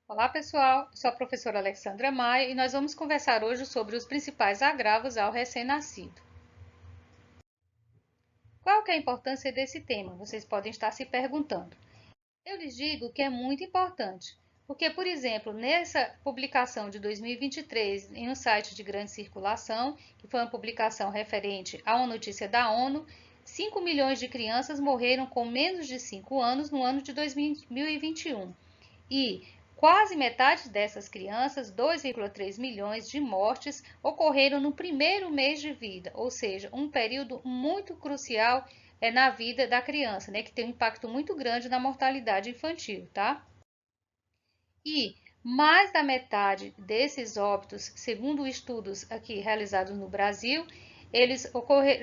Olá pessoal, eu sou a professora Alexandra Maia e nós vamos conversar hoje sobre os principais agravos ao recém-nascido. Qual que é a importância desse tema? Vocês podem estar se perguntando. Eu lhes digo que é muito importante, porque, por exemplo, nessa publicação de 2023, em um site de grande circulação, que foi uma publicação referente a uma notícia da ONU, 5 milhões de crianças morreram com menos de 5 anos no ano de 2021. E quase metade dessas crianças, 2,3 milhões de mortes, ocorreram no primeiro mês de vida, ou seja, um período muito crucial na vida da criança, né, que tem um impacto muito grande na mortalidade infantil, tá? E mais da metade desses óbitos, segundo estudos aqui realizados no Brasil, eles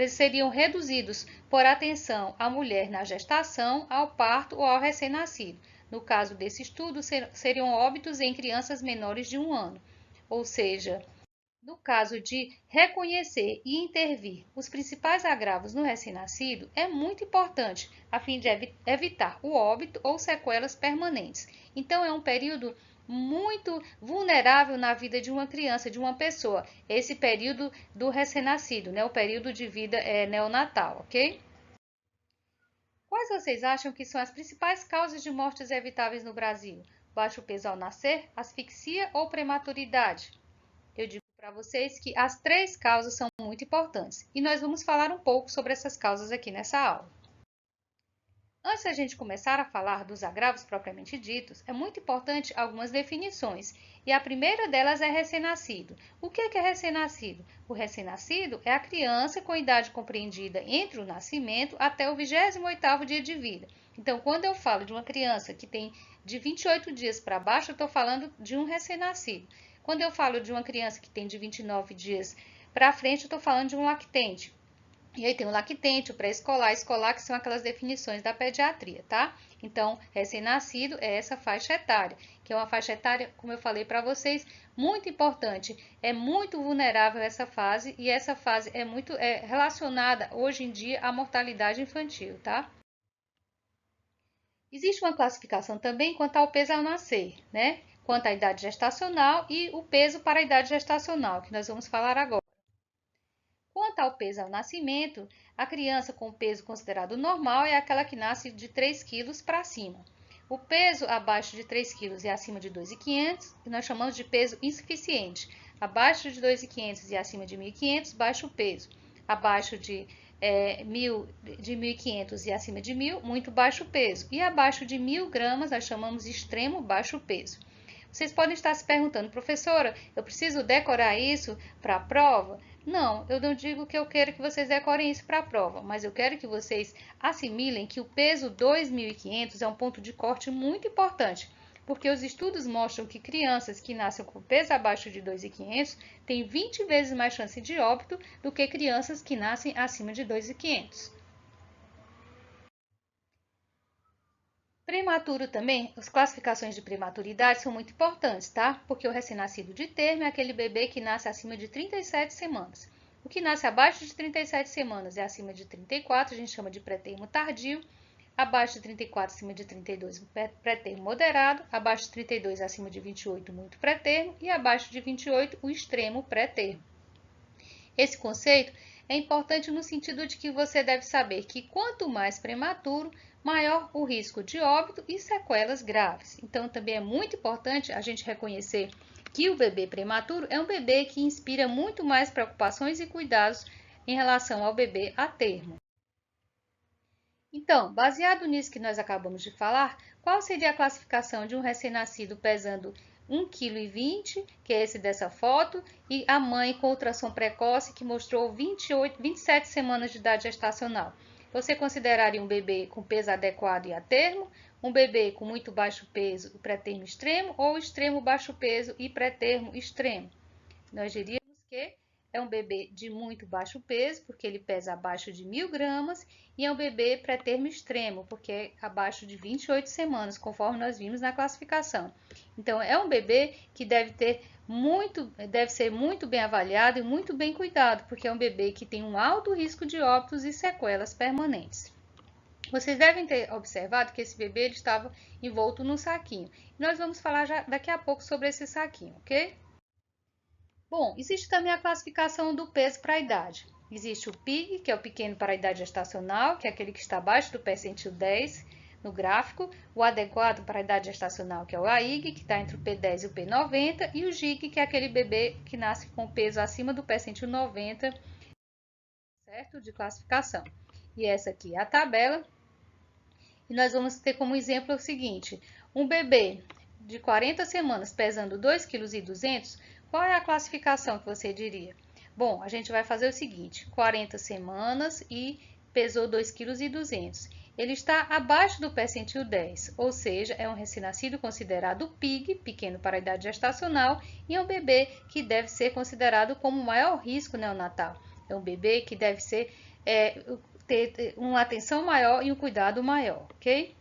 seriam reduzidos por atenção à mulher na gestação, ao parto ou ao recém-nascido. No caso desse estudo, seriam óbitos em crianças menores de 1 ano. Ou seja, no caso de reconhecer e intervir os principais agravos no recém-nascido, é muito importante a fim de evitar o óbito ou sequelas permanentes. Então, é um período muito vulnerável na vida de uma criança, de uma pessoa, esse período do recém-nascido, né? O período de vida neonatal, ok? Quais vocês acham que são as principais causas de mortes evitáveis no Brasil? Baixo peso ao nascer, asfixia ou prematuridade? Eu digo para vocês que as três causas são muito importantes e nós vamos falar um pouco sobre essas causas aqui nessa aula. Antes da gente começar a falar dos agravos propriamente ditos, é muito importante algumas definições. E a primeira delas é recém-nascido. O que é recém-nascido? O recém-nascido é a criança com idade compreendida entre o nascimento até o 28º dia de vida. Então, quando eu falo de uma criança que tem de 28 dias para baixo, eu estou falando de um recém-nascido. Quando eu falo de uma criança que tem de 29 dias para frente, eu estou falando de um lactente. E aí tem o lactente, o pré-escolar, escolar, que são aquelas definições da pediatria, tá? Então, recém-nascido é essa faixa etária, que é uma faixa etária, como eu falei para vocês, muito importante. É muito vulnerável essa fase e essa fase é muito relacionada hoje em dia à mortalidade infantil, tá? Existe uma classificação também quanto ao peso ao nascer, né? Quanto à idade gestacional e o peso para a idade gestacional, que nós vamos falar agora. Quanto ao peso ao nascimento, a criança com peso considerado normal é aquela que nasce de 3 quilos para cima. O peso abaixo de 3 quilos e acima de 2.500, que nós chamamos de peso insuficiente. Abaixo de 2.500 e acima de 1.500, baixo peso. Abaixo de 1.500 e acima de 1.000, muito baixo peso. E abaixo de 1.000 gramas, nós chamamos de extremo baixo peso. Vocês podem estar se perguntando, professora, eu preciso decorar isso para a prova? Não, eu não digo que eu quero que vocês decorem isso para a prova, mas eu quero que vocês assimilem que o peso 2.500 é um ponto de corte muito importante, porque os estudos mostram que crianças que nascem com peso abaixo de 2.500 têm 20 vezes mais chance de óbito do que crianças que nascem acima de 2.500. Prematuro também, as classificações de prematuridade são muito importantes, tá? Porque o recém-nascido de termo é aquele bebê que nasce acima de 37 semanas. O que nasce abaixo de 37 semanas é acima de 34, a gente chama de pré-termo tardio. Abaixo de 34, acima de 32, pré-termo moderado. Abaixo de 32, acima de 28, muito pré-termo. E abaixo de 28, o extremo pré-termo. Esse conceito é importante no sentido de que você deve saber que quanto mais prematuro, maior o risco de óbito e sequelas graves. Então, também é muito importante a gente reconhecer que o bebê prematuro é um bebê que inspira muito mais preocupações e cuidados em relação ao bebê a termo. Então, baseado nisso que nós acabamos de falar, qual seria a classificação de um recém-nascido pesando 1,20 kg, que é esse dessa foto, e a mãe com ultrassom precoce que mostrou 27 semanas de idade gestacional? Você consideraria um bebê com peso adequado e a termo, um bebê com muito baixo peso e pré-termo extremo, ou extremo baixo peso e pré-termo extremo? Nós diríamos que é um bebê de muito baixo peso, porque ele pesa abaixo de 1.000 gramas, e é um bebê pré-termo extremo, porque é abaixo de 28 semanas, conforme nós vimos na classificação. Então, é um bebê que deve ser muito bem avaliado e muito bem cuidado, porque é um bebê que tem um alto risco de óbitos e sequelas permanentes. Vocês devem ter observado que esse bebê ele estava envolto num saquinho. Nós vamos falar já daqui a pouco sobre esse saquinho, ok? Bom, existe também a classificação do peso para a idade. Existe o PIG, que é o pequeno para a idade gestacional, que é aquele que está abaixo do percentil 10 no gráfico, o adequado para a idade gestacional, que é o AIG, que está entre o P10 e o P90, e o GIG, que é aquele bebê que nasce com peso acima do percentil 90, certo? De classificação. E essa aqui é a tabela. E nós vamos ter como exemplo o seguinte: um bebê de 40 semanas pesando 2,2 kg, qual é a classificação que você diria? Bom, a gente vai fazer o seguinte: 40 semanas e pesou 2,2 kg. Ele está abaixo do percentil 10, ou seja, é um recém-nascido considerado PIG, pequeno para a idade gestacional, e é um bebê que deve ser considerado como maior risco neonatal. É um bebê que deve ser ter uma atenção maior e um cuidado maior, ok?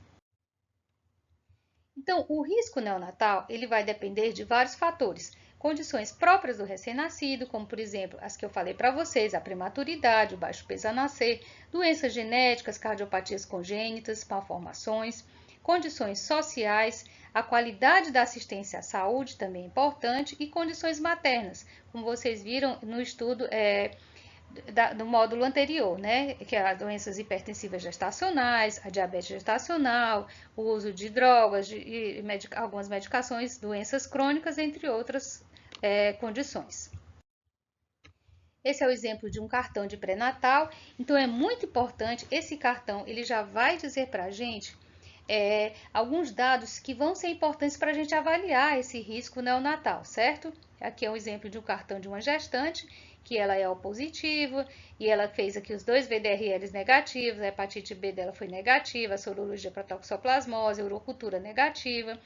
Então, o risco neonatal ele vai depender de vários fatores. Condições próprias do recém-nascido, como por exemplo as que eu falei para vocês, a prematuridade, o baixo peso a nascer, doenças genéticas, cardiopatias congênitas, malformações, condições sociais, a qualidade da assistência à saúde também é importante e condições maternas, como vocês viram no estudo do módulo anterior, né? Que é as doenças hipertensivas gestacionais, a diabetes gestacional, o uso de drogas, algumas medicações, doenças crônicas, entre outras condições. Esse é o exemplo de um cartão de pré-natal, então é muito importante, esse cartão ele já vai dizer para a gente alguns dados que vão ser importantes para a gente avaliar esse risco neonatal, certo? Aqui é um exemplo de um cartão de uma gestante, que ela é O positiva, e ela fez aqui os 2 VDRLs negativos, a hepatite B dela foi negativa, a sorologia para toxoplasmose, a urocultura negativa.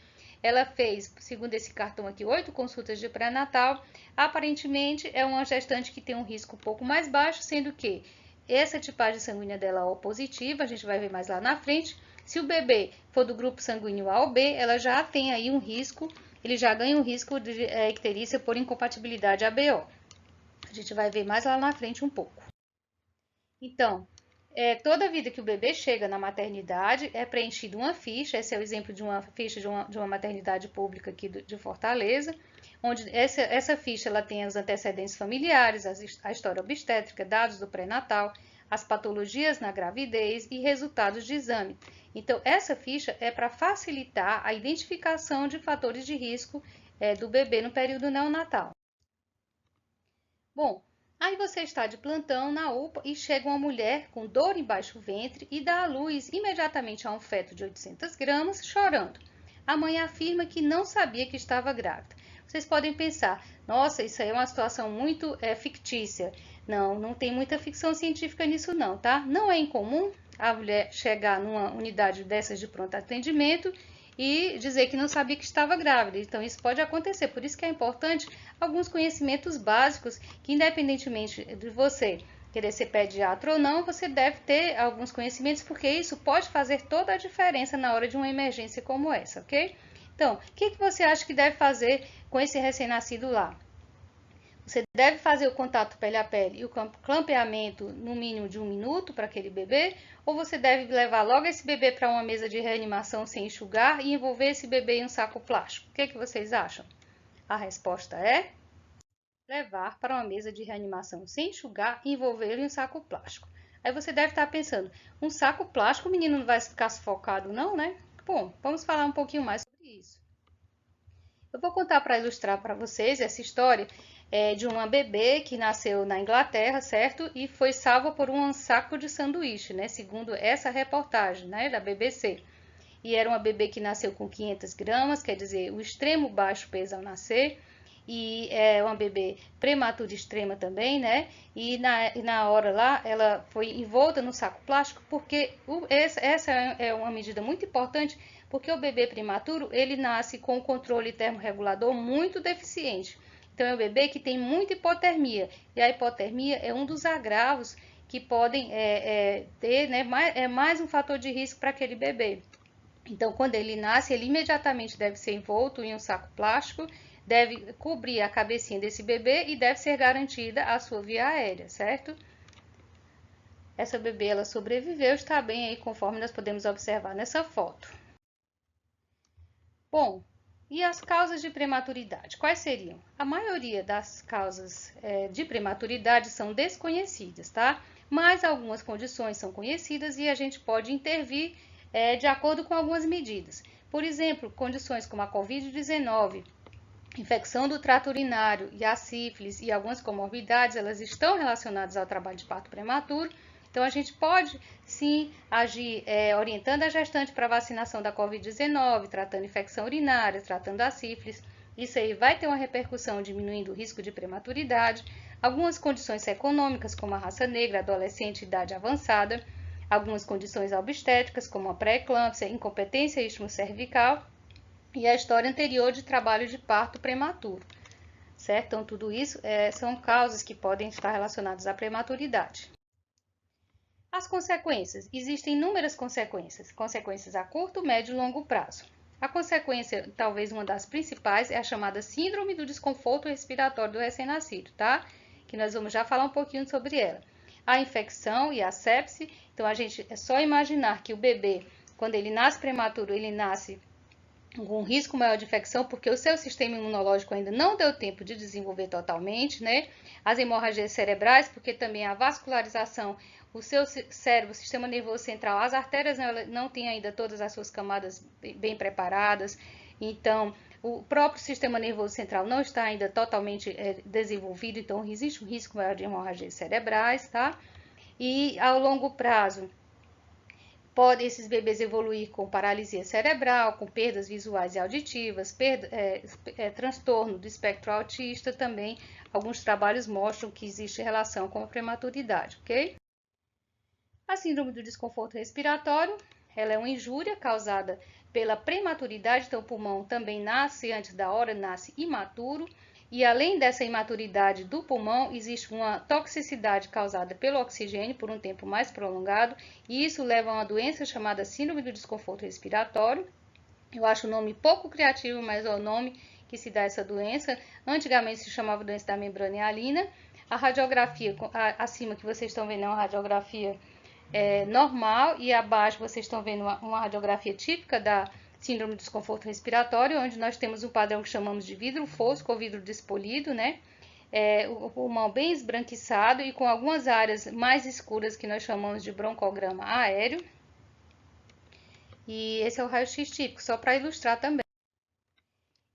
Ela fez, segundo esse cartão aqui, 8 consultas de pré-natal. Aparentemente, é uma gestante que tem um risco um pouco mais baixo, sendo que essa tipagem sanguínea dela é O positiva, a gente vai ver mais lá na frente. Se o bebê for do grupo sanguíneo A ou B, ela já tem aí um risco, ele já ganha um risco de icterícia por incompatibilidade ABO. A gente vai ver mais lá na frente um pouco. Então, toda vida que o bebê chega na maternidade é preenchida uma ficha. Esse é o exemplo de uma ficha de uma maternidade pública aqui de Fortaleza, onde essa ficha ela tem os antecedentes familiares, a história obstétrica, dados do pré-natal, as patologias na gravidez e resultados de exame. Então, essa ficha é para facilitar a identificação de fatores de risco do bebê no período neonatal. Bom, aí você está de plantão na UPA e chega uma mulher com dor embaixo do ventre e dá à luz imediatamente a um feto de 800 gramas, chorando. A mãe afirma que não sabia que estava grávida. Vocês podem pensar, nossa, isso aí é uma situação muito fictícia. Não, não tem muita ficção científica nisso não, tá? Não é incomum a mulher chegar numa unidade dessas de pronto atendimento e dizer que não sabia que estava grávida. Então, isso pode acontecer. Por isso que é importante alguns conhecimentos básicos que, independentemente de você querer ser pediatra ou não, você deve ter alguns conhecimentos, porque isso pode fazer toda a diferença na hora de uma emergência como essa, ok? Então, o que você acha que deve fazer com esse recém-nascido lá? Você deve fazer o contato pele a pele e o clampeamento no mínimo de 1 minuto para aquele bebê, ou você deve levar logo esse bebê para uma mesa de reanimação sem enxugar e envolver esse bebê em um saco plástico? O que vocês acham? A resposta é levar para uma mesa de reanimação sem enxugar e envolvê-lo em um saco plástico. Aí você deve estar pensando, um saco plástico, o menino não vai ficar sufocado não, né? Bom, vamos falar um pouquinho mais sobre isso. Eu vou contar para ilustrar para vocês essa história de uma bebê que nasceu na Inglaterra, certo? E foi salva por um saco de sanduíche, né? Segundo essa reportagem, né, da BBC. E era uma bebê que nasceu com 500 gramas, quer dizer, o extremo baixo peso ao nascer. E é uma bebê prematura extrema também, né? E na hora lá, ela foi envolta no saco plástico, porque essa é uma medida muito importante, porque o bebê prematuro, ele nasce com o controle termorregulador muito deficiente. Então, é um bebê que tem muita hipotermia, e a hipotermia é um dos agravos que podem ter, né, mais um fator de risco para aquele bebê. Então, quando ele nasce, ele imediatamente deve ser envolto em um saco plástico, deve cobrir a cabecinha desse bebê e deve ser garantida a sua via aérea, certo? essa bebê ela sobreviveu, está bem aí, conforme nós podemos observar nessa foto. Bom, e as causas de prematuridade? Quais seriam? A maioria das causas de prematuridade são desconhecidas, tá? Mas algumas condições são conhecidas e a gente pode intervir de acordo com algumas medidas. Por exemplo, condições como a Covid-19, infecção do trato urinário e a sífilis e algumas comorbidades, elas estão relacionadas ao trabalho de parto prematuro. Então, a gente pode, sim, agir orientando a gestante para a vacinação da Covid-19, tratando infecção urinária, tratando a sífilis. Isso aí vai ter uma repercussão diminuindo o risco de prematuridade. Algumas condições econômicas, como a raça negra, adolescente e idade avançada. Algumas condições obstétricas, como a pré-eclâmpsia, incompetência istmo-cervical e a história anterior de trabalho de parto prematuro, certo? Então, tudo isso são causas que podem estar relacionadas à prematuridade. As consequências. Existem inúmeras consequências. Consequências a curto, médio e longo prazo. A consequência, talvez uma das principais, é a chamada síndrome do desconforto respiratório do recém-nascido, tá? Que nós vamos já falar um pouquinho sobre ela. A infecção e a sepse. Então, a gente é só imaginar que o bebê, quando ele nasce prematuro, ele nasce com um risco maior de infecção, porque o seu sistema imunológico ainda não deu tempo de desenvolver totalmente, né? As hemorragias cerebrais, porque também a vascularização, o seu cérebro, o sistema nervoso central, as artérias não têm ainda todas as suas camadas bem preparadas, então o próprio sistema nervoso central não está ainda totalmente desenvolvido, então existe um risco maior de hemorragias cerebrais, tá? E ao longo prazo, podem esses bebês evoluir com paralisia cerebral, com perdas visuais e auditivas, transtorno do espectro autista também. Alguns trabalhos mostram que existe relação com a prematuridade, ok? A síndrome do desconforto respiratório, ela é uma injúria causada pela prematuridade, então o pulmão também nasce antes da hora, nasce imaturo. E além dessa imaturidade do pulmão, existe uma toxicidade causada pelo oxigênio por um tempo mais prolongado, e isso leva a uma doença chamada síndrome do desconforto respiratório. Eu acho o nome pouco criativo, mas é o nome que se dá essa doença. Antigamente se chamava doença da membrana hialina. A radiografia acima que vocês estão vendo é uma radiografia normal, e abaixo vocês estão vendo uma radiografia típica da síndrome do desconforto respiratório, onde nós temos um padrão que chamamos de vidro fosco ou vidro despolido, né? O pulmão bem esbranquiçado e com algumas áreas mais escuras que nós chamamos de broncograma aéreo. E esse é o raio-x típico, só para ilustrar também.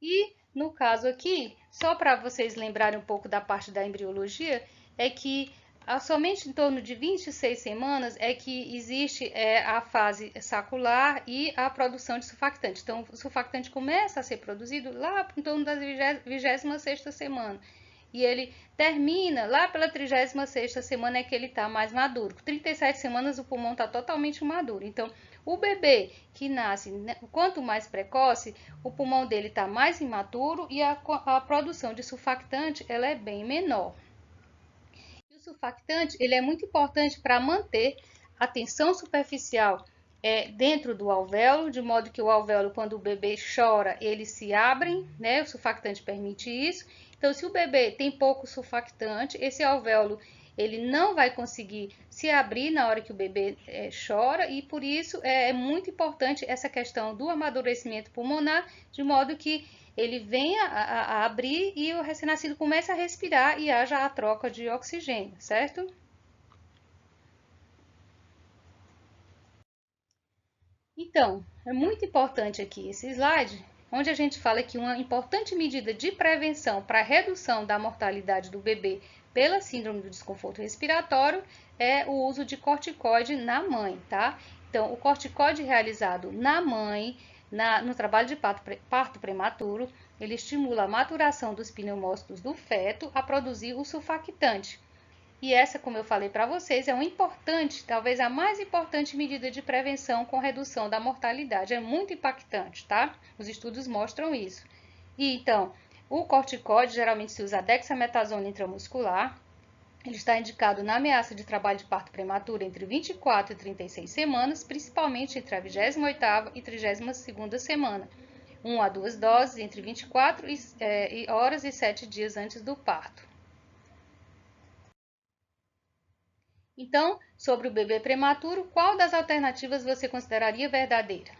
E no caso aqui, só para vocês lembrarem um pouco da parte da embriologia, é que somente em torno de 26 semanas é que existe a fase sacular e a produção de surfactante. Então, o surfactante começa a ser produzido lá em torno da 26ª semana. E ele termina lá pela 36ª semana é que ele está mais maduro. Com 37 semanas o pulmão está totalmente maduro. Então, o bebê que nasce, quanto mais precoce, o pulmão dele está mais imaturo e a produção de surfactante ela é bem menor. O surfactante ele é muito importante para manter a tensão superficial dentro do alvéolo, de modo que o alvéolo, quando o bebê chora, eles se abrem, né? O surfactante permite isso. Então, se o bebê tem pouco surfactante, esse alvéolo ele não vai conseguir se abrir na hora que o bebê chora, e por isso é muito importante essa questão do amadurecimento pulmonar, de modo que ele venha a abrir e o recém-nascido comece a respirar e haja a troca de oxigênio, certo? Então, é muito importante aqui esse slide, onde a gente fala que uma importante medida de prevenção para a redução da mortalidade do bebê pela síndrome do desconforto respiratório é o uso de corticoide na mãe, tá? Então, o corticoide realizado na mãe, no trabalho de parto prematuro, ele estimula a maturação dos pneumócitos do feto a produzir o surfactante. E essa, como eu falei para vocês, é uma importante, talvez a mais importante medida de prevenção com redução da mortalidade. É muito impactante, tá? Os estudos mostram isso. E então, o corticoide geralmente se usa a dexametasona intramuscular. Ele está indicado na ameaça de trabalho de parto prematuro entre 24 e 36 semanas, principalmente entre a 28ª e 32ª semana. 1 a 2 doses entre 24 horas e 7 dias antes do parto. Então, sobre o bebê prematuro, qual das alternativas você consideraria verdadeira?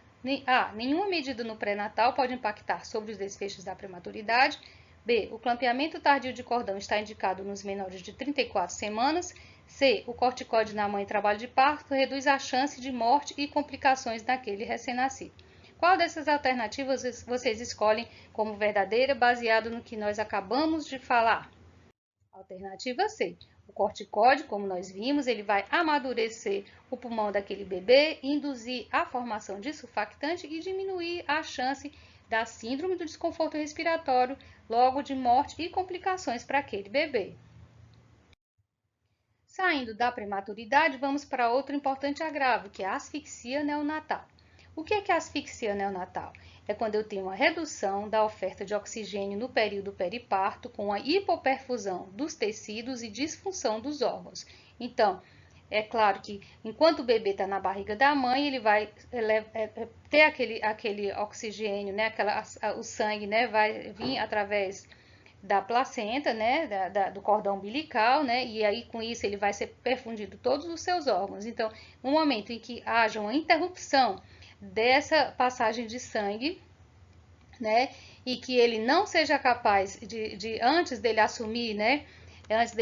A. Nenhuma medida no pré-natal pode impactar sobre os desfechos da prematuridade. B. O clampeamento tardio de cordão está indicado nos menores de 34 semanas. C. O corticóide na mãe em trabalho de parto reduz a chance de morte e complicações naquele recém-nascido. Qual dessas alternativas vocês escolhem como verdadeira, baseado no que nós acabamos de falar? Alternativa C. O corticóide, como nós vimos, ele vai amadurecer o pulmão daquele bebê, induzir a formação de surfactante e diminuir a chance da síndrome do desconforto respiratório, logo de morte e complicações para aquele bebê. Saindo da prematuridade, vamos para outro importante agravo, que é a asfixia neonatal. O que é a asfixia neonatal? É quando eu tenho uma redução da oferta de oxigênio no período periparto, com a hipoperfusão dos tecidos e disfunção dos órgãos. Então, é claro que enquanto o bebê está na barriga da mãe, ele vai ter aquele oxigênio, né? O sangue, né? Vai vir através da placenta, né, do cordão umbilical, né, e aí com isso ele vai ser perfundido todos os seus órgãos. Então, no momento em que haja uma interrupção dessa passagem de sangue, né, e que ele não seja capaz de antes dele assumir, né, antes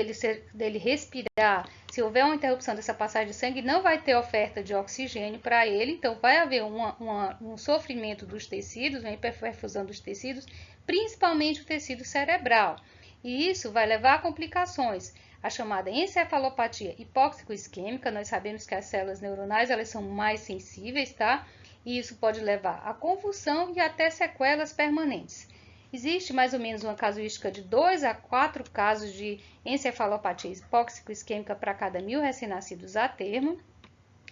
dele respirar, se houver uma interrupção dessa passagem de sangue, não vai ter oferta de oxigênio para ele, então vai haver um sofrimento dos tecidos, uma hiperperfusão dos tecidos, principalmente o tecido cerebral. E isso vai levar a complicações. A chamada encefalopatia hipóxico-isquêmica, nós sabemos que as células neuronais elas são mais sensíveis, tá? E isso pode levar a convulsão e até sequelas permanentes. Existe mais ou menos uma casuística de 2 a 4 casos de encefalopatia hipóxico-isquêmica para cada 1000 recém-nascidos a termo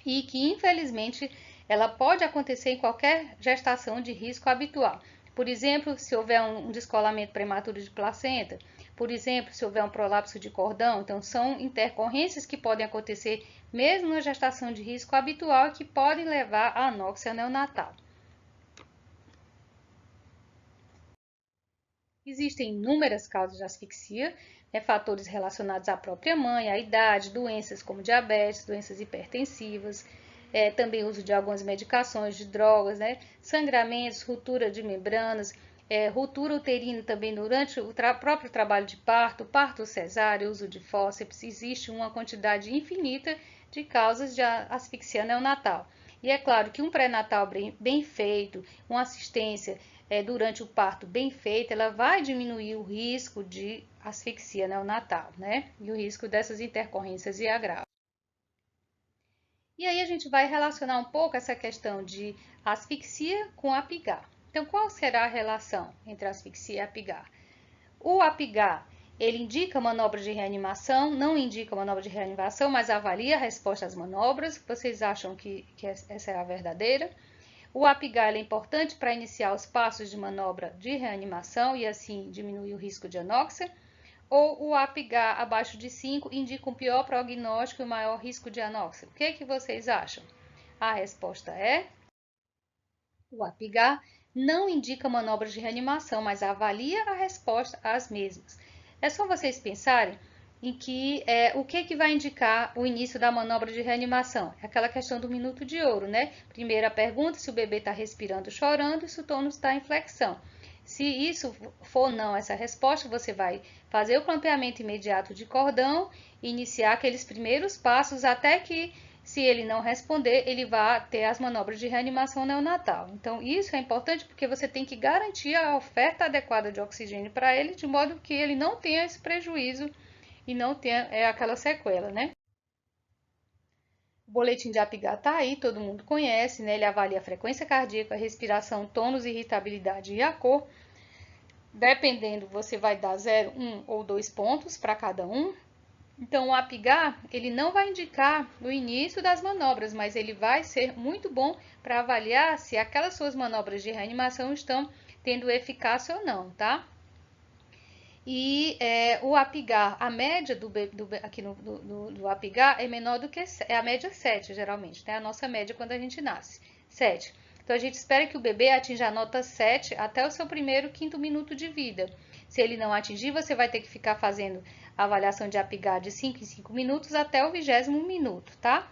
e que, infelizmente, ela pode acontecer em qualquer gestação de risco habitual. Por exemplo, se houver um descolamento prematuro de placenta, por exemplo, se houver um prolapso de cordão, então são intercorrências que podem acontecer mesmo na gestação de risco habitual e que podem levar à anóxia neonatal. Existem inúmeras causas de asfixia, né, fatores relacionados à própria mãe, à idade, doenças como diabetes, doenças hipertensivas, também uso de algumas medicações, de drogas, né, sangramentos, ruptura de membranas, ruptura uterina também durante o próprio trabalho de parto, parto cesáreo, uso de fórceps, existe uma quantidade infinita de causas de asfixia neonatal. E é claro que um pré-natal bem feito, uma assistência durante o parto bem feita, ela vai diminuir o risco de asfixia neonatal, né? E o risco dessas intercorrências e agravos. E aí a gente vai relacionar um pouco essa questão de asfixia com apigar. Então, qual será a relação entre a asfixia e apigar? O apigar, ele indica manobra de reanimação, não indica manobra de reanimação, mas avalia a resposta às manobras. Vocês acham que essa é a verdadeira? O apigar é importante para iniciar os passos de manobra de reanimação e assim diminuir o risco de anóxia? Ou o apigar abaixo de 5 indica um pior prognóstico e um maior risco de anóxia? O que vocês acham? A resposta é: o apigar não indica manobras de reanimação, mas avalia a resposta às mesmas. É só vocês pensarem em que o que vai indicar o início da manobra de reanimação. É aquela questão do minuto de ouro, né? Primeira pergunta, se o bebê está respirando, chorando e se o tônus está em flexão. Se isso for não essa resposta, você vai fazer o clampeamento imediato de cordão e iniciar aqueles primeiros passos até que, se ele não responder, ele vai ter as manobras de reanimação neonatal. Então, isso é importante porque você tem que garantir a oferta adequada de oxigênio para ele, de modo que ele não tenha esse prejuízo e não tenha aquela sequela, né? O boletim de Apgar está aí, todo mundo conhece, né? Ele avalia a frequência cardíaca, a respiração, tônus, irritabilidade e a cor. Dependendo, você vai dar 0, 1 ou 2 pontos para cada um. Então, o Apgar, ele não vai indicar o início das manobras, mas ele vai ser muito bom para avaliar se aquelas suas manobras de reanimação estão tendo eficácia ou não, tá? E o Apgar, a média aqui do Apgar é menor do que a média 7, geralmente, né? A nossa média quando a gente nasce, 7. Então, a gente espera que o bebê atinja a nota 7 até o seu primeiro quinto minuto de vida. Se ele não atingir, você vai ter que ficar fazendo a avaliação de Apgar de 5 em 5 minutos até o 20º minuto, tá?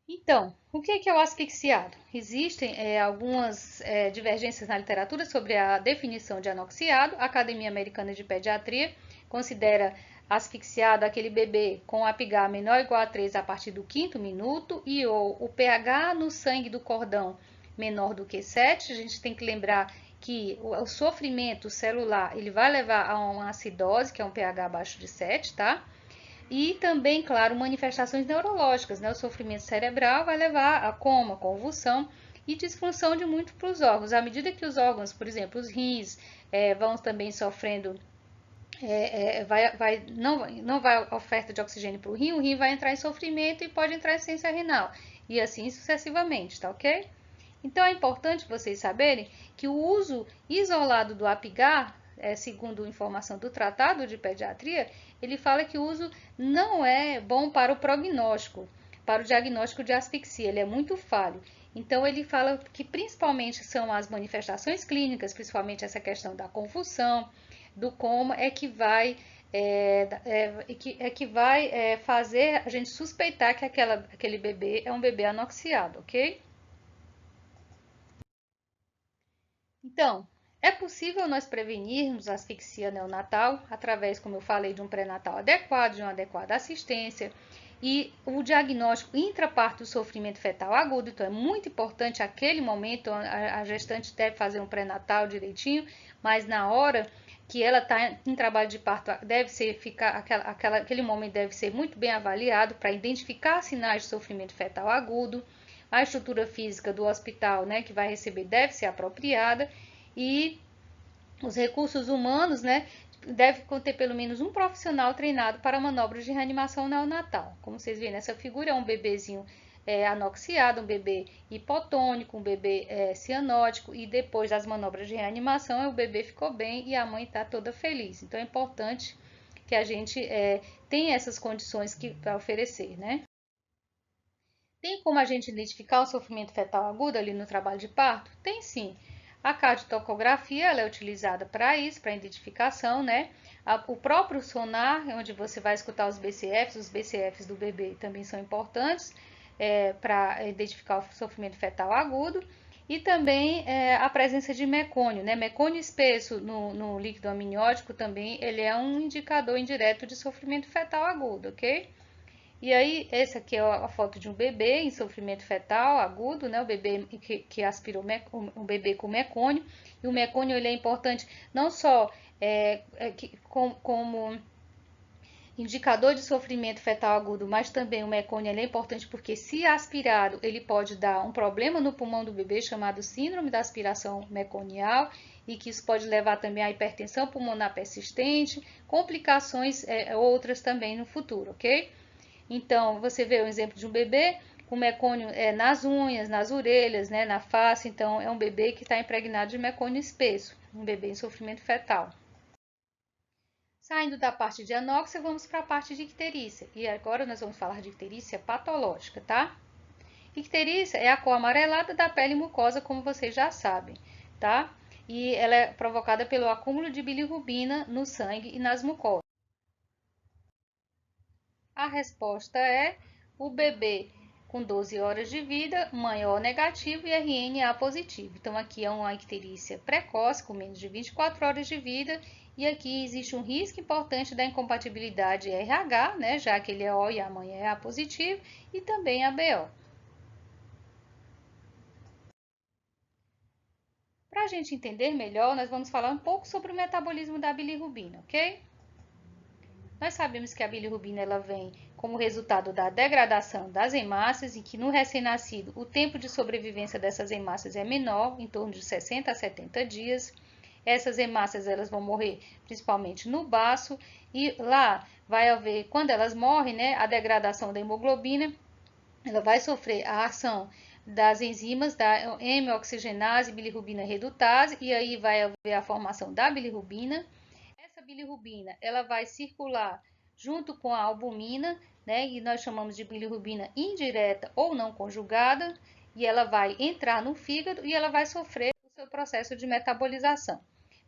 Então, o que é o asfixiado? Existem algumas divergências na literatura sobre a definição de anoxiado. A Academia Americana de Pediatria considera asfixiado aquele bebê com Apgar menor ou igual a 3 a partir do quinto minuto e o pH no sangue do cordão menor do que 7. A gente tem que lembrar que o sofrimento celular ele vai levar a uma acidose, que é um pH abaixo de 7, tá? E também, claro, manifestações neurológicas, né? O sofrimento cerebral vai levar a coma, convulsão e disfunção de muitos para os órgãos. À medida que os órgãos, por exemplo, os rins, vão também sofrendo, não vai oferta de oxigênio para o rim vai entrar em sofrimento e pode entrar em insuficiência renal. E assim sucessivamente, tá ok? Então é importante vocês saberem que o uso isolado do Apgar, segundo informação do Tratado de Pediatria, ele fala que o uso não é bom para o prognóstico, para o diagnóstico de asfixia, ele é muito falho. Então ele fala que principalmente são as manifestações clínicas, principalmente essa questão da convulsão, do coma, que vai fazer a gente suspeitar que aquele bebê é um bebê anoxiado, ok? Então, é possível nós prevenirmos a asfixia neonatal através, como eu falei, de um pré-natal adequado, de uma adequada assistência e o diagnóstico intraparto do sofrimento fetal agudo. Então, é muito importante aquele momento, a gestante deve fazer um pré-natal direitinho, mas na hora que ela está em trabalho de parto, aquele momento deve ser muito bem avaliado para identificar sinais de sofrimento fetal agudo. A estrutura física do hospital, né, que vai receber deve ser apropriada e os recursos humanos, né, deve conter pelo menos um profissional treinado para manobras de reanimação neonatal. Como vocês veem nessa figura, é um bebezinho anoxiado, um bebê hipotônico, um bebê cianótico e depois das manobras de reanimação o bebê ficou bem e a mãe está toda feliz. Então é importante que a gente tenha essas condições para oferecer, né? Tem como a gente identificar o sofrimento fetal agudo ali no trabalho de parto? Tem sim. A cardiotocografia ela é utilizada para isso, para identificação, né? O próprio sonar, onde você vai escutar os BCFs do bebê também são importantes para identificar o sofrimento fetal agudo. E também a presença de mecônio, né? Mecônio espesso no líquido amniótico também ele é um indicador indireto de sofrimento fetal agudo, ok? E aí, essa aqui é a foto de um bebê em sofrimento fetal agudo, né? O bebê que aspirou um bebê com mecônio. E o mecônio ele é importante não só como indicador de sofrimento fetal agudo, mas também o mecônio ele é importante porque se aspirado, ele pode dar um problema no pulmão do bebê chamado síndrome da aspiração meconial e que isso pode levar também à hipertensão pulmonar persistente, complicações outras também no futuro, ok? Então, você vê o exemplo de um bebê com mecônio nas unhas, nas orelhas, né, na face. Então, é um bebê que está impregnado de mecônio espesso, um bebê em sofrimento fetal. Saindo da parte de anóxia, vamos para a parte de icterícia. E agora nós vamos falar de icterícia patológica, tá? Icterícia é a cor amarelada da pele mucosa, como vocês já sabem, tá? E ela é provocada pelo acúmulo de bilirrubina no sangue e nas mucosas. A resposta é o bebê com 12 horas de vida, mãe O negativo e RNA positivo. Então, aqui é uma icterícia precoce, com menos de 24 horas de vida, e aqui existe um risco importante da incompatibilidade RH, né, já que ele é O e a mãe é A positivo, e também a BO. Para a gente entender melhor, nós vamos falar um pouco sobre o metabolismo da bilirrubina, ok? Nós sabemos que a bilirrubina ela vem como resultado da degradação das hemácias, em que no recém-nascido o tempo de sobrevivência dessas hemácias é menor, em torno de 60 a 70 dias. Essas hemácias elas vão morrer principalmente no baço e lá vai haver, quando elas morrem, né, a degradação da hemoglobina, ela vai sofrer a ação das enzimas da hemioxigenase, bilirrubina redutase e aí vai haver a formação da bilirrubina. Essa bilirrubina ela vai circular junto com a albumina né? E nós chamamos de bilirrubina indireta ou não conjugada, e ela vai entrar no fígado e ela vai sofrer o seu processo de metabolização.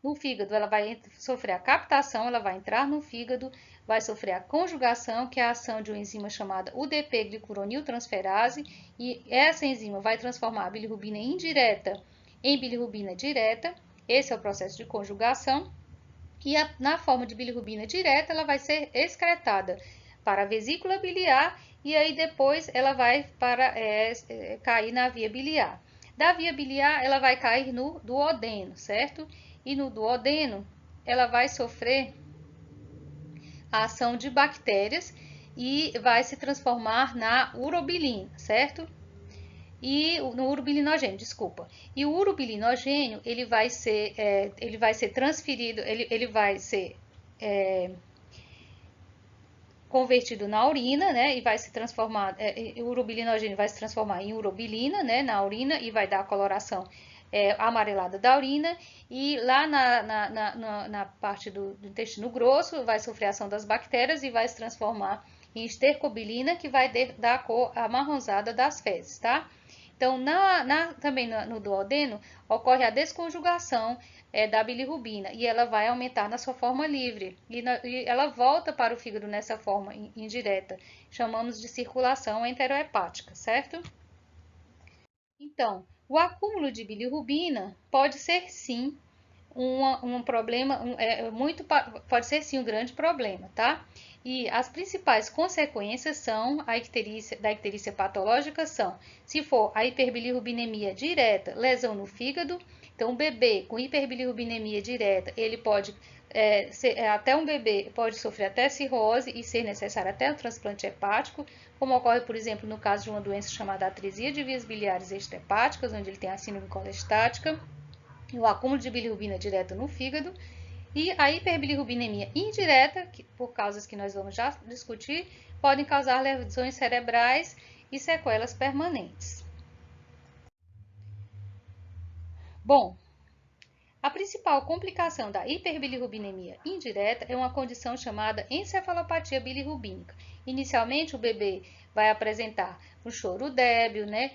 No fígado, ela vai sofrer a captação, ela vai entrar no fígado, vai sofrer a conjugação, que é a ação de uma enzima chamada UDP-glicuroniltransferase, e essa enzima vai transformar a bilirrubina indireta em bilirrubina direta. Esse é o processo de conjugação. E na forma de bilirrubina direta, ela vai ser excretada para a vesícula biliar e aí depois ela vai cair na via biliar. Da via biliar, ela vai cair no duodeno, certo? E no duodeno, ela vai sofrer a ação de bactérias e vai se transformar na urobilina, certo? E no urobilinogênio, desculpa. E o urobilinogênio, ele vai ser transferido, ele vai ser convertido na urina, né? E vai se transformar, o urobilinogênio vai se transformar em urobilina, né? Na urina e vai dar a coloração amarelada da urina. E lá na parte do intestino grosso vai sofrer a ação das bactérias e vai se transformar em estercobilina, que vai dar a cor amarronzada das fezes, tá? Então, também no duodeno, ocorre a desconjugação da bilirrubina e ela vai aumentar na sua forma livre e ela volta para o fígado nessa forma indireta. Chamamos de circulação enterohepática, certo? Então, o acúmulo de bilirrubina pode ser sim um problema, pode ser sim um grande problema, tá? E as principais consequências da icterícia patológica são, se for a hiperbilirrubinemia direta, lesão no fígado. Então, um bebê com hiperbilirrubinemia direta, ele pode até um bebê pode sofrer até cirrose e ser necessário até um transplante hepático, como ocorre, por exemplo, no caso de uma doença chamada atresia de vias biliares extrahepáticas, onde ele tem a síndrome colestática, o acúmulo de bilirrubina direta no fígado, e a hiperbilirrubinemia indireta, que, por causas que nós vamos já discutir, podem causar lesões cerebrais e sequelas permanentes. Bom, a principal complicação da hiperbilirrubinemia indireta é uma condição chamada encefalopatia bilirrubínica. Inicialmente, o bebê vai apresentar um choro débil, né?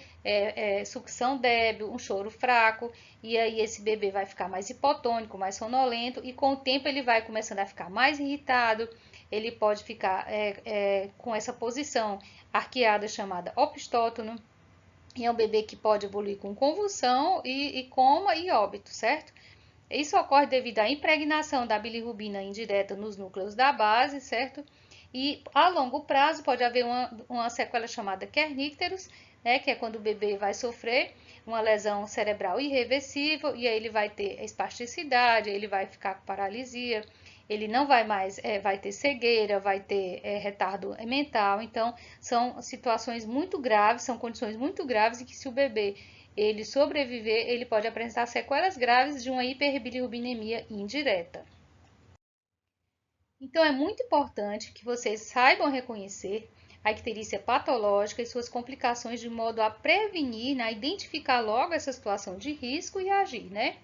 Sucção débil, um choro fraco, e aí esse bebê vai ficar mais hipotônico, mais sonolento, e com o tempo ele vai começando a ficar mais irritado, ele pode ficar com essa posição arqueada chamada opistótono, e é um bebê que pode evoluir com convulsão e coma e óbito, certo? Isso ocorre devido à impregnação da bilirrubina indireta nos núcleos da base, certo? E a longo prazo pode haver uma sequela chamada kernícteros, né, que é quando o bebê vai sofrer uma lesão cerebral irreversível e aí ele vai ter espasticidade, ele vai ficar com paralisia, ele não vai mais, vai ter cegueira, vai ter retardo mental. Então, são situações muito graves, são condições muito graves em que se o bebê ele sobreviver, ele pode apresentar sequelas graves de uma hiperbilirrubinemia indireta. Então, é muito importante que vocês saibam reconhecer a icterícia patológica e suas complicações de modo a prevenir, né, identificar logo essa situação de risco e agir, né?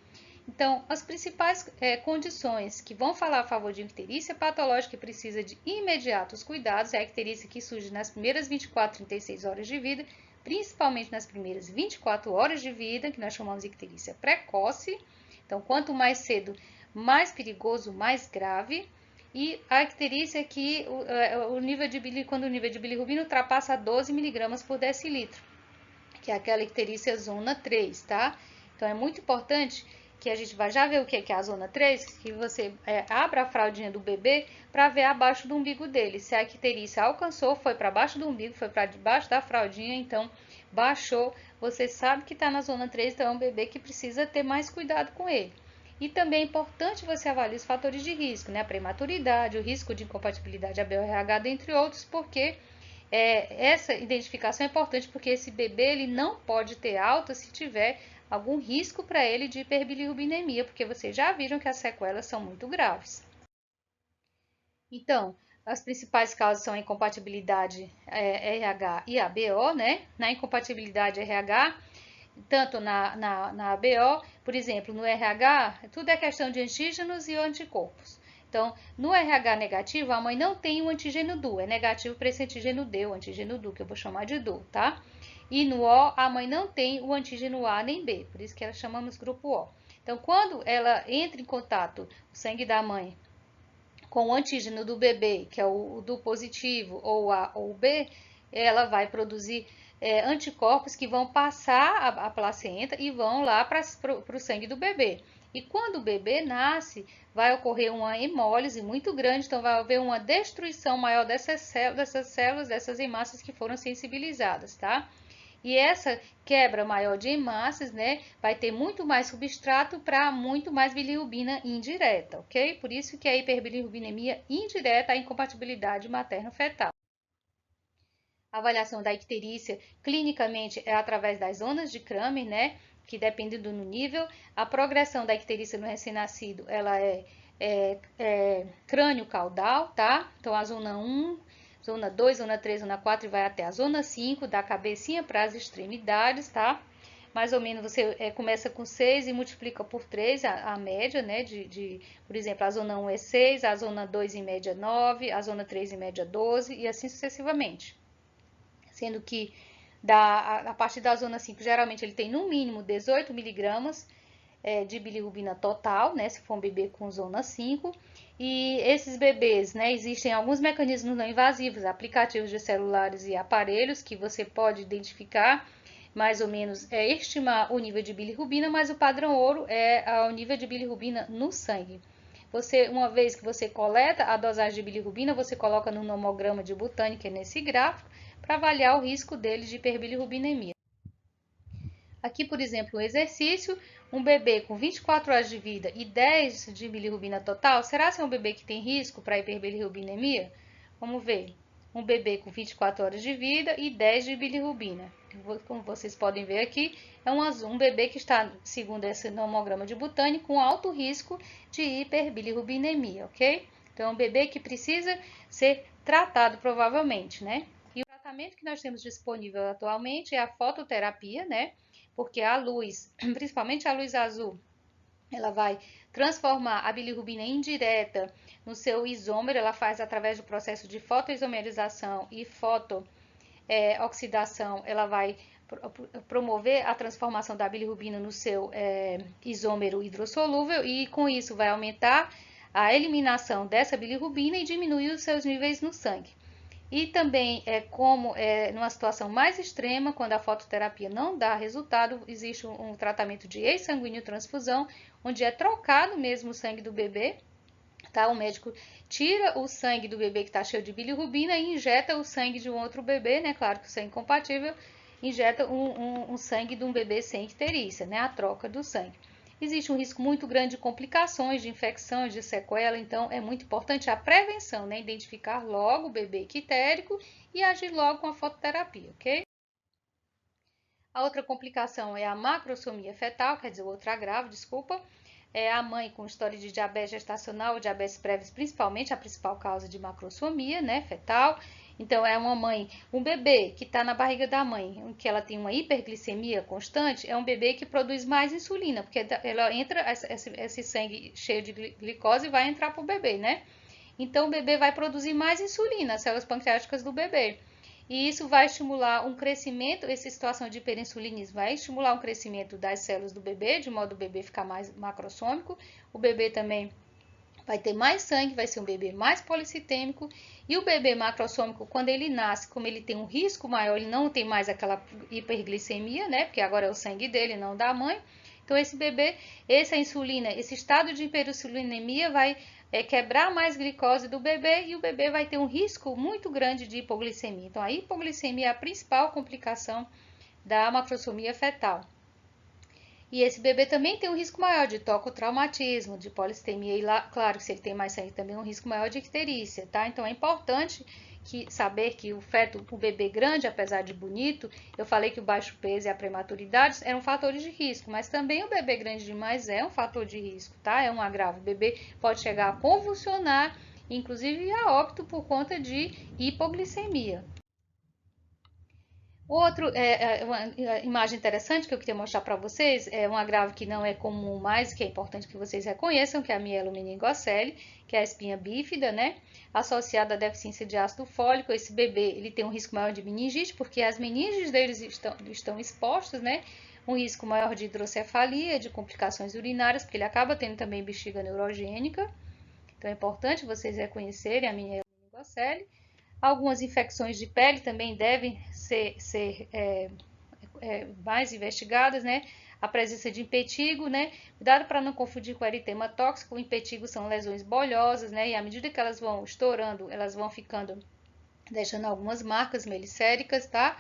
Então, as principais condições que vão falar a favor de icterícia patológica e precisa de imediatos cuidados é a icterícia que surge nas primeiras 24, 36 horas de vida, principalmente nas primeiras 24 horas de vida, que nós chamamos de icterícia precoce. Então, quanto mais cedo, mais perigoso, mais grave. E a icterícia é que quando o nível de bilirrubina ultrapassa 12 mg por decilitro, que é aquela icterícia zona 3, tá? Então, é muito importante que a gente vai já ver o que é a zona 3, que você abra a fraldinha do bebê para ver abaixo do umbigo dele. Se a icterícia alcançou, foi para baixo do umbigo, foi para debaixo da fraldinha, então baixou, você sabe que está na zona 3, então é um bebê que precisa ter mais cuidado com ele. E também é importante você avaliar os fatores de risco, né? A prematuridade, o risco de incompatibilidade ABO-RH, dentre outros, porque essa identificação é importante porque esse bebê ele não pode ter alta se tiver algum risco para ele de hiperbilirrubinemia, porque vocês já viram que as sequelas são muito graves. Então, as principais causas são a incompatibilidade RH e ABO, né? Na incompatibilidade RH, tanto na ABO, por exemplo, no RH, tudo é questão de antígenos e anticorpos. Então, no RH negativo, a mãe não tem o antígeno DU, é negativo para esse antígeno D, o antígeno DU, que eu vou chamar de DU, tá? E no O, a mãe não tem o antígeno A nem B, por isso que ela chamamos grupo O. Então, quando ela entra em contato, o sangue da mãe, com o antígeno do bebê, que é o DU positivo, ou A ou B, ela vai produzir anticorpos que vão passar a placenta e vão lá para o sangue do bebê. E quando o bebê nasce, vai ocorrer uma hemólise muito grande, então vai haver uma destruição maior dessas células, dessas hemácias que foram sensibilizadas, tá? E essa quebra maior de hemácias, né, vai ter muito mais substrato para muito mais bilirrubina indireta, ok? Por isso que a hiperbilirrubinemia indireta é a incompatibilidade materno-fetal. A avaliação da icterícia, clinicamente, é através das zonas de Kramer, né, que dependendo do nível. A progressão da icterícia no recém-nascido, ela é crânio caudal, tá? Então, a zona 1, zona 2, zona 3, zona 4 e vai até a zona 5, da cabecinha para as extremidades, tá? Mais ou menos você começa com 6 e multiplica por 3 a média, né? Por exemplo, a zona 1 é 6, a zona 2 em média 9, a zona 3 em média 12 e assim sucessivamente. Sendo que a partir da zona 5, geralmente ele tem no mínimo 18 miligramas de bilirrubina total, né, se for um bebê com zona 5. E esses bebês, né, existem alguns mecanismos não invasivos, aplicativos de celulares e aparelhos que você pode identificar, mais ou menos, estimar o nível de bilirrubina, mas o padrão ouro é o nível de bilirrubina no sangue. Uma vez que você coleta a dosagem de bilirrubina, você coloca no nomograma de Butani, que é nesse gráfico, para avaliar o risco dele de hiperbilirrubinemia. Aqui, por exemplo, um exercício, um bebê com 24 horas de vida e 10 de bilirrubina total, será que é um bebê que tem risco para hiperbilirrubinemia? Vamos ver. Um bebê com 24 horas de vida e 10 de bilirrubina. Como vocês podem ver aqui, é um bebê que está, segundo esse nomograma de Butani, com alto risco de hiperbilirrubinemia, ok? Então, é um bebê que precisa ser tratado provavelmente, né? E o tratamento que nós temos disponível atualmente é a fototerapia, né? Porque a luz, principalmente a luz azul, ela vai transformar a bilirrubina indireta no seu isômero, ela faz através do processo de fotoisomerização e fotooxidação, ela vai promover a transformação da bilirrubina no seu isômero hidrossolúvel e com isso vai aumentar a eliminação dessa bilirrubina e diminuir os seus níveis no sangue. E também, numa situação mais extrema, quando a fototerapia não dá resultado, existe um tratamento de exsanguíneo transfusão, onde é trocado mesmo o sangue do bebê, tá? O médico tira o sangue do bebê que está cheio de bilirrubina e injeta o sangue de um outro bebê, né? Claro que o sangue compatível, injeta um sangue de um bebê sem icterícia, né? A troca do sangue. Existe um risco muito grande de complicações, de infecções, de sequela, então é muito importante a prevenção, né? Identificar logo o bebê ictérico e agir logo com a fototerapia, ok? A outra complicação é a macrosomia fetal, quer dizer, o outro agravo, desculpa. É a mãe com história de diabetes gestacional, diabetes prévios, principalmente a principal causa de macrosomia, né, fetal. Então, é um bebê que está na barriga da mãe, em que ela tem uma hiperglicemia constante, é um bebê que produz mais insulina, porque ela entra, esse sangue cheio de glicose vai entrar para o bebê, né? Então, o bebê vai produzir mais insulina, as células pancreáticas do bebê. E isso vai estimular um crescimento, essa situação de hiperinsulinismo vai estimular um crescimento das células do bebê, de modo o bebê ficar mais macrossômico. O bebê também vai ter mais sangue, vai ser um bebê mais policitêmico. E o bebê macrossômico, quando ele nasce, como ele tem um risco maior, ele não tem mais aquela hiperglicemia, né? Porque agora é o sangue dele, não da mãe. Então, esse bebê, essa insulina, esse estado de hiperinsulinemia vai quebrar mais glicose do bebê e o bebê vai ter um risco muito grande de hipoglicemia. Então, a hipoglicemia é a principal complicação da macrosomia fetal. E esse bebê também tem um risco maior de tocotraumatismo, de polistemia, e lá, claro que se ele tem mais sangue também é um risco maior de icterícia, tá? Então é importante saber que o bebê grande, apesar de bonito, eu falei que o baixo peso e a prematuridade eram fatores de risco, mas também o bebê grande demais é um fator de risco, tá? É um agravo. O bebê pode chegar a convulsionar, inclusive a óbito por conta de hipoglicemia. Uma imagem interessante que eu queria mostrar para vocês é um agravo que não é comum mais, que é importante que vocês reconheçam, que é a mielomeningocele, que é a espinha bífida, né? Associada à deficiência de ácido fólico. Esse bebê ele tem um risco maior de meningite, porque as meninges deles estão expostas, né? Um risco maior de hidrocefalia, de complicações urinárias, porque ele acaba tendo também bexiga neurogênica. Então é importante vocês reconhecerem a mielomeningocele. Algumas infecções de pele também devem ser mais investigadas, né? A presença de impetigo, né? Cuidado para não confundir com eritema tóxico. O impetigo são lesões bolhosas, né? E à medida que elas vão estourando, elas vão ficando, deixando algumas marcas melicéricas, tá?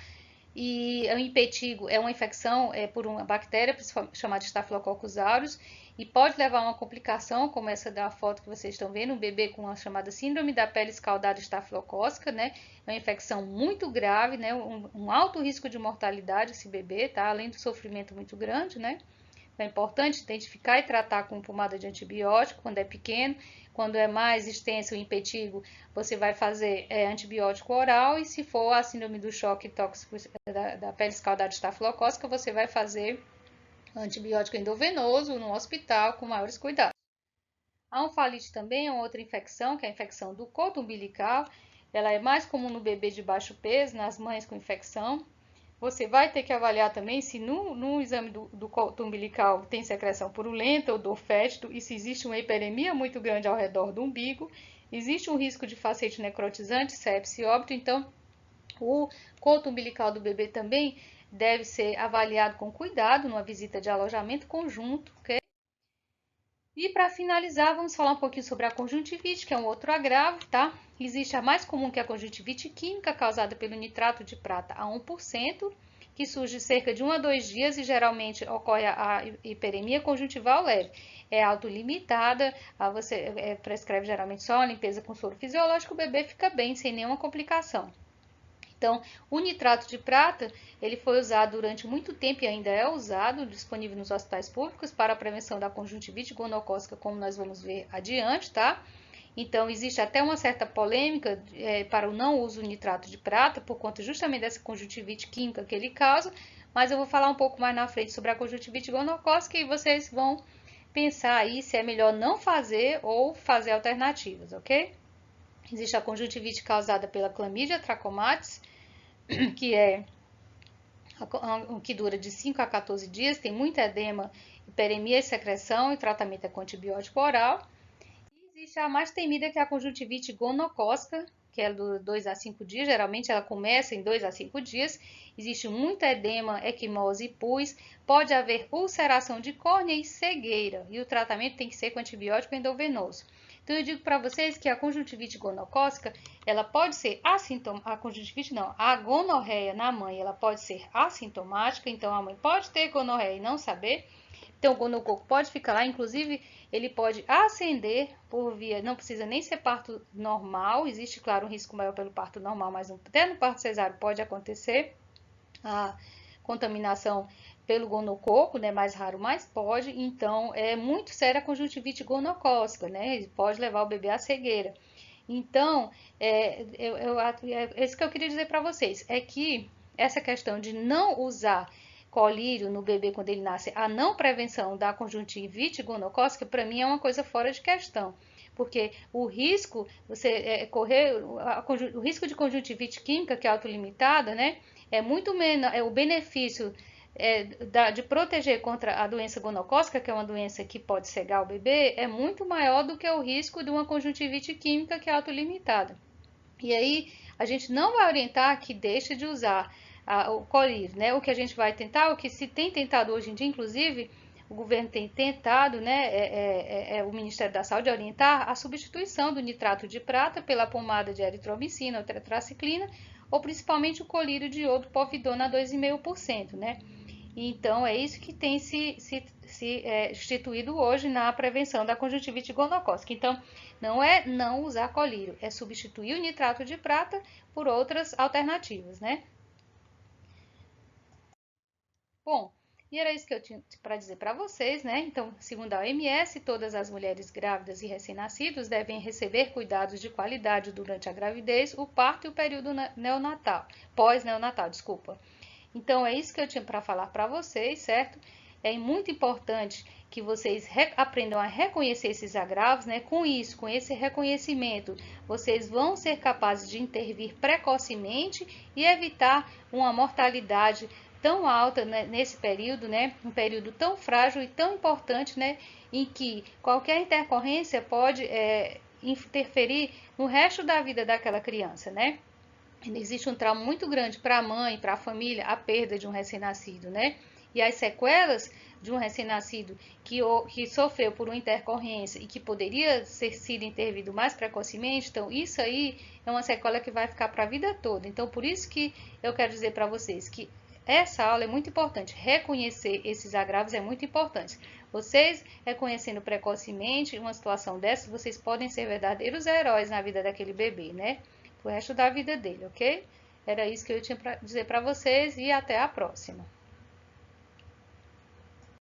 E o impetigo é uma infecção por uma bactéria chamada Staphylococcus aureus e pode levar a uma complicação, como essa da foto que vocês estão vendo, um bebê com a chamada síndrome da pele escaldada estafilocócica, né? É uma infecção muito grave, né? Um alto risco de mortalidade esse bebê, tá? Além do sofrimento muito grande, né? É importante identificar e tratar com pomada de antibiótico quando é pequeno. Quando é mais extenso o impetigo, você vai fazer antibiótico oral. E se for a síndrome do choque tóxico da pele escaldada estafilocócica, você vai fazer antibiótico endovenoso no hospital com maiores cuidados. A onfalite também é uma outra infecção, que é a infecção do coto umbilical. Ela é mais comum no bebê de baixo peso, nas mães com infecção. Você vai ter que avaliar também se no exame do coto umbilical tem secreção purulenta ou dor fétido e se existe uma hiperemia muito grande ao redor do umbigo. Existe um risco de facete necrotizante, sepse e óbito, então o coto umbilical do bebê também deve ser avaliado com cuidado numa visita de alojamento conjunto, ok? E para finalizar, vamos falar um pouquinho sobre a conjuntivite, que é um outro agravo, tá? Existe a mais comum, que é a conjuntivite química, causada pelo nitrato de prata a 1%, que surge cerca de 1 a 2 dias e geralmente ocorre a hiperemia conjuntival leve. É autolimitada, você prescreve geralmente só uma limpeza com soro fisiológico, o bebê fica bem, sem nenhuma complicação. Então, o nitrato de prata, ele foi usado durante muito tempo e ainda é usado, disponível nos hospitais públicos para a prevenção da conjuntivite gonocócica, como nós vamos ver adiante, tá? Então, existe até uma certa polêmica para o não uso do nitrato de prata, por conta justamente dessa conjuntivite química que ele causa, mas eu vou falar um pouco mais na frente sobre a conjuntivite gonocócica e vocês vão pensar aí se é melhor não fazer ou fazer alternativas, ok? Existe a conjuntivite causada pela Chlamydia trachomatis, que dura de 5 a 14 dias, tem muito edema, hiperemia e secreção e tratamento é com antibiótico oral. E existe a mais temida, que é a conjuntivite gonocócica, que é de 2 a 5 dias, geralmente ela começa em 2 a 5 dias. Existe muito edema, equimose e pus, pode haver ulceração de córnea e cegueira, e o tratamento tem que ser com antibiótico endovenoso. Então eu digo para vocês que a conjuntivite gonocócica, ela pode ser assintomática, a conjuntivite não, a gonorreia na mãe, ela pode ser assintomática, então a mãe pode ter gonorreia e não saber. Então o gonococo pode ficar lá, inclusive ele pode ascender por via, não precisa nem ser parto normal, existe, claro, um risco maior pelo parto normal, mas até no parto cesáreo pode acontecer a contaminação pelo gonococo, né, mais raro, mas pode. Então é muito séria a conjuntivite gonocócica, né, pode levar o bebê à cegueira. Então, isso que eu queria dizer para vocês, é que essa questão de não usar colírio no bebê quando ele nasce, a não prevenção da conjuntivite gonocócica, para mim é uma coisa fora de questão. Porque o risco, o risco de conjuntivite química, que é autolimitada, né, é muito menos, o benefício de proteger contra a doença gonocócica, que é uma doença que pode cegar o bebê, é muito maior do que o risco de uma conjuntivite química, que é autolimitada. E aí a gente não vai orientar que deixe de usar o colírio, né? O que a gente vai tentar, o que se tem tentado hoje em dia, inclusive o governo tem tentado, né, o Ministério da Saúde orientar a substituição do nitrato de prata pela pomada de eritromicina ou tetraciclina, ou principalmente o colírio de iodo povidona a 2,5%, né? Então, é isso que tem se instituído hoje na prevenção da conjuntivite gonocócica. Então, não é não usar colírio, é substituir o nitrato de prata por outras alternativas, né? Bom, E era isso que eu tinha para dizer para vocês, né? Então, segundo a OMS, todas as mulheres grávidas e recém-nascidos devem receber cuidados de qualidade durante a gravidez, o parto e o período neonatal, pós-neonatal, desculpa. Então, é isso que eu tinha para falar para vocês, certo? É muito importante que vocês aprendam a reconhecer esses agravos, né? Com isso, com esse reconhecimento, vocês vão ser capazes de intervir precocemente e evitar uma mortalidade tão alta, né, nesse período, né? Um período tão frágil e tão importante, né? Em que qualquer intercorrência pode interferir no resto da vida daquela criança, né? Existe um trauma muito grande para a mãe, para a família, a perda de um recém-nascido, né? E as sequelas de um recém-nascido que sofreu por uma intercorrência e que poderia ter sido intervido mais precocemente, então isso aí é uma sequela que vai ficar para a vida toda. Então, por isso que eu quero dizer para vocês que essa aula é muito importante, reconhecer esses agravos é muito importante. Vocês reconhecendo precocemente uma situação dessa, vocês podem ser verdadeiros heróis na vida daquele bebê, né? O resto da vida dele, ok? Era isso que eu tinha para dizer para vocês e até a próxima.